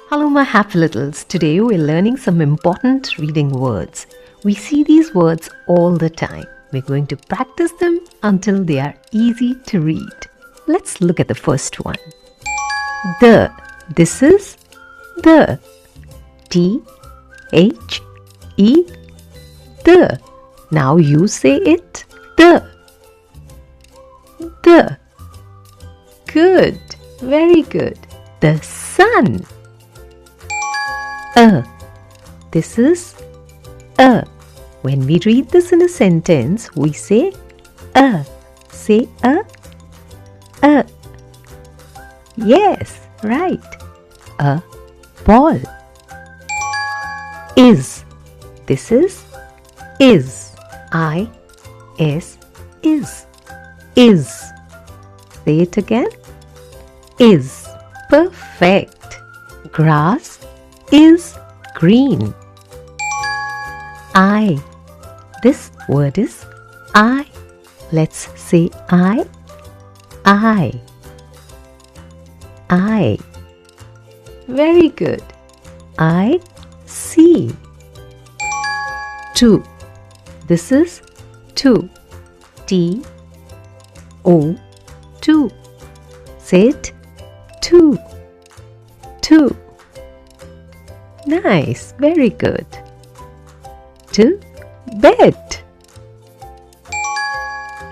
Hello my happy littles. Today we're learning some important reading words. We see these words all the time. We're going to practice them until they are easy to read. Let's look at the first one. The. This is the. T-H-E. The. Now you say it. The. The. Good. Very good. The sun. This is a. When we read this in a sentence, we say a. Say a. Yes, right. A ball. Is. This is. I-S. Is. Say it again. Is. Perfect. Grass is green. I. This word is I. Let's say I. Very good. I see. Two. This is two. T-O. Two. Say it. Two. Nice. Very good. To bed.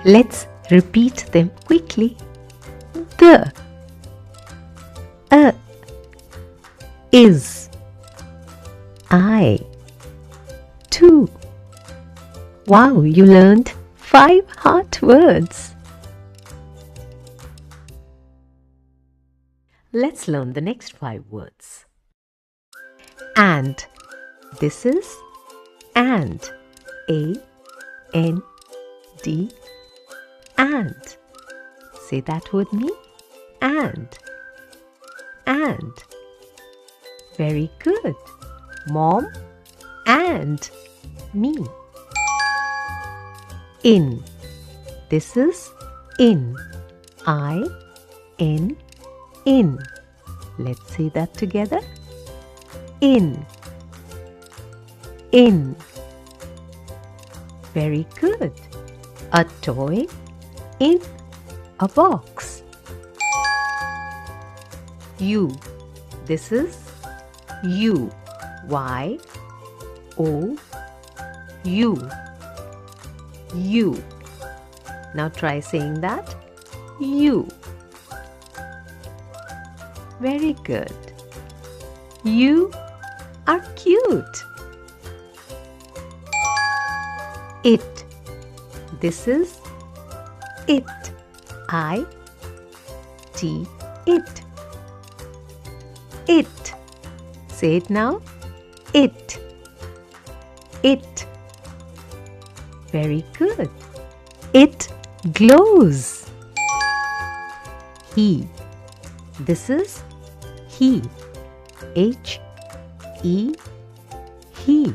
Let's repeat them quickly. The. Is. I. Two. Wow, you learned 5 hard words. Let's learn the next 5 words. And. This is and. A-N-D. And. Say that with me. And. Very good. Mom and me. In. This is in. I-N. In. Let's say that together. In. Very good. A toy in a box. You. This is you. Y-O-U. You. Now try saying that. You. Very good. You are cute. It. This is it. I-T. It. It. Say it now. It. Very good. It glows. He. This is he. H-E. He.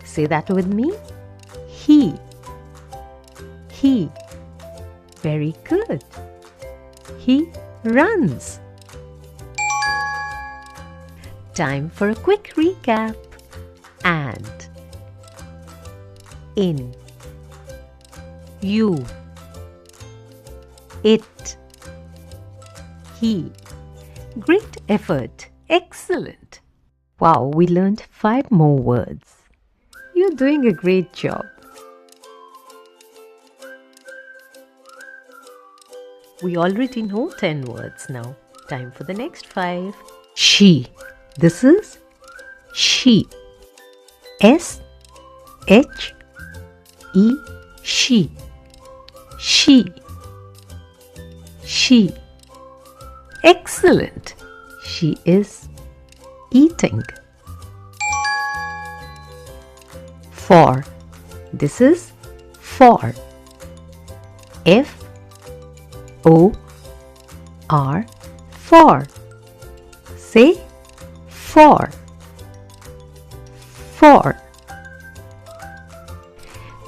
Say that with me. He. Very good. He runs. Time for a quick recap. And. In. You. It. He. Great effort. Excellent. Wow, we learned 5 more words. You're doing a great job. We already know 10 words now. Time for the next 5. She. This is she. S-H-E. She. She. Excellent. She is eating. For. This is for. F-O-R. For. Say for.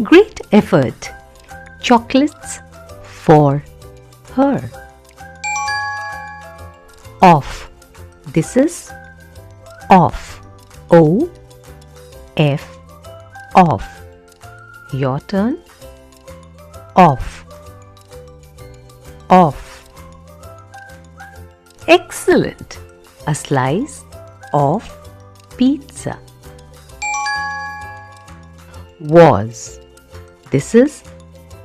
Great effort. Chocolates for her. Off. This is Off. O F. Off. Your turn. Off. Off. Excellent. A slice of pizza. Was. This is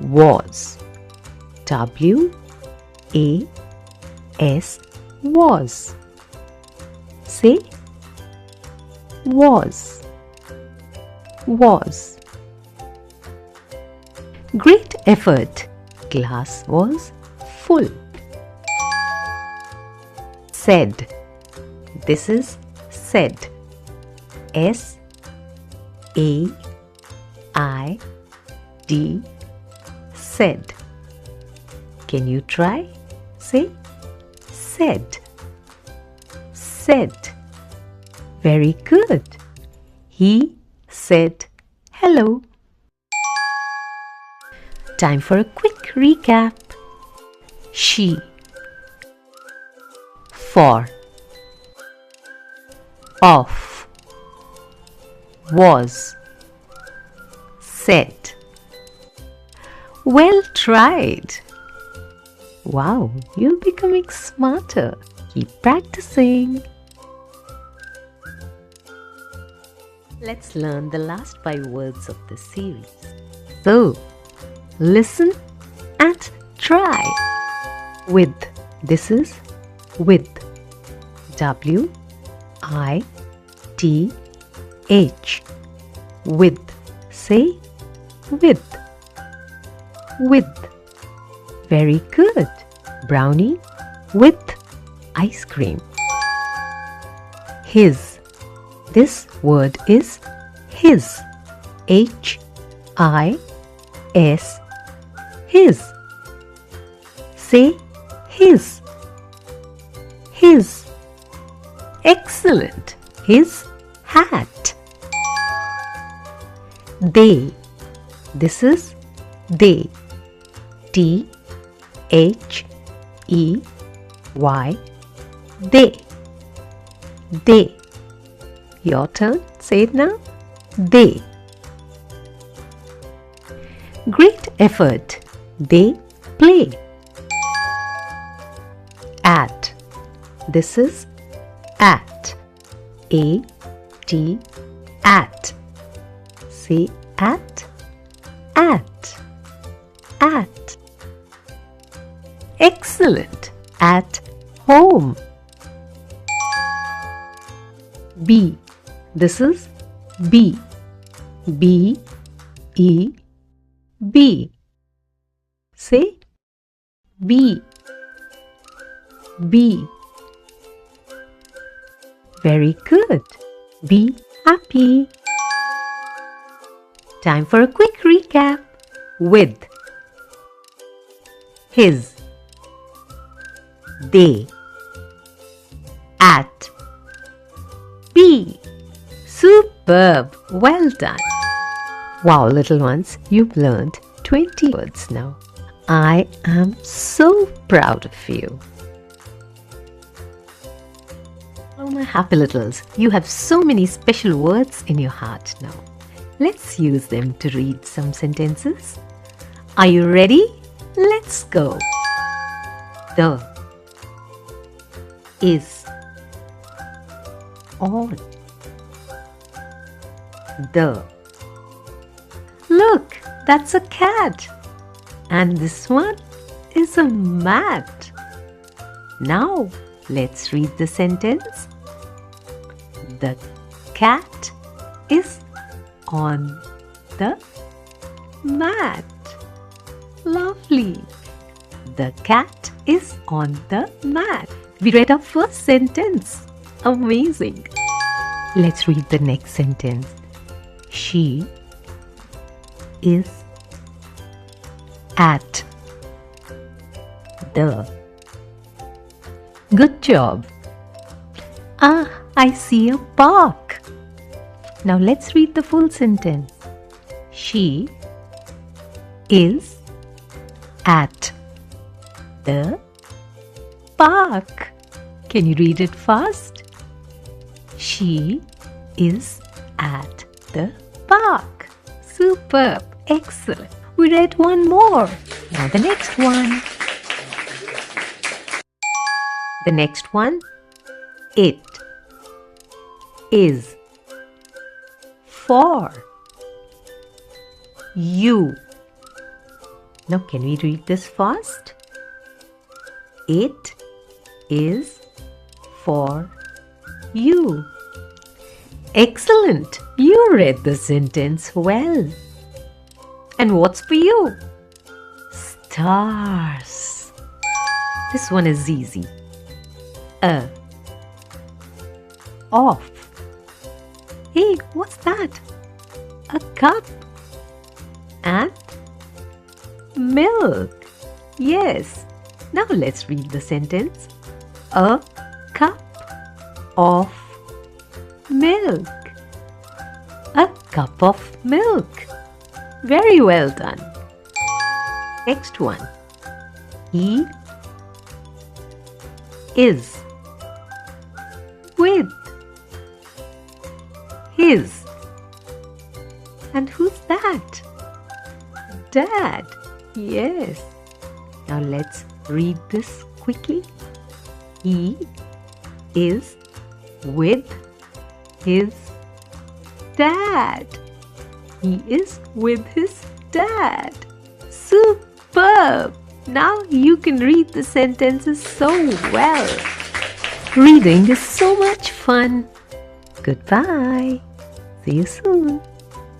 was. W A S. Was. Say was. Was. Great effort. Glass was full. Said. This is said. S A I D. Said. Can you try? Say said. Said. Very good. He said hello. Time for a quick recap. She. For. Off. Was. Said. Well tried. Wow, you're becoming smarter. Keep practicing. Let's learn the last 5 words of this series. So, listen and try. With. This is with. W I T H. With. Say with. With. Very good. Brownie with ice cream. His. This word is his. H I S. His. Say his. His. Excellent. His hat. They. This is they. T H E Y. They. They. Your turn. Say it now. They. Great effort. They play. At. This is at. A T. At. Say at. At. At. Excellent. At home. B. This is B. B E B. Say B. B. Very good. Be happy. Time for a quick recap. With. His. They. At. Be. Superb! Well done! Wow, little ones, you've learned 20 words now. I am so proud of you. Oh, my happy littles, you have so many special words in your heart now. Let's use them to read some sentences. Are you ready? Let's go. The. Is. On. The. Look, that's a cat. And this one is a mat. Now, let's read the sentence. The cat is on the mat. Lovely. The cat is on the mat. We read our first sentence. Amazing. Let's read the next sentence. She is at the. Good job. Ah, I see a park. Now let's read the full sentence. She is at the park. Can you read it fast? She is at the park. Superb. Excellent. We read one more. Now the next one. The next one. It is for you. Now can we read this fast? It is for you. Excellent! You read the sentence well. And what's for you? Stars. This one is easy. Off. Hey, what's that? A cup. And milk. Yes. Now let's read the sentence. A cup of milk. A cup of milk. Very well done. Next one. He is with his. And who's that? Dad. Yes. Now let's read this quickly. He is with his dad. He is with his dad. Superb! Now you can read the sentences so well. Reading is so much fun. Goodbye. See you soon.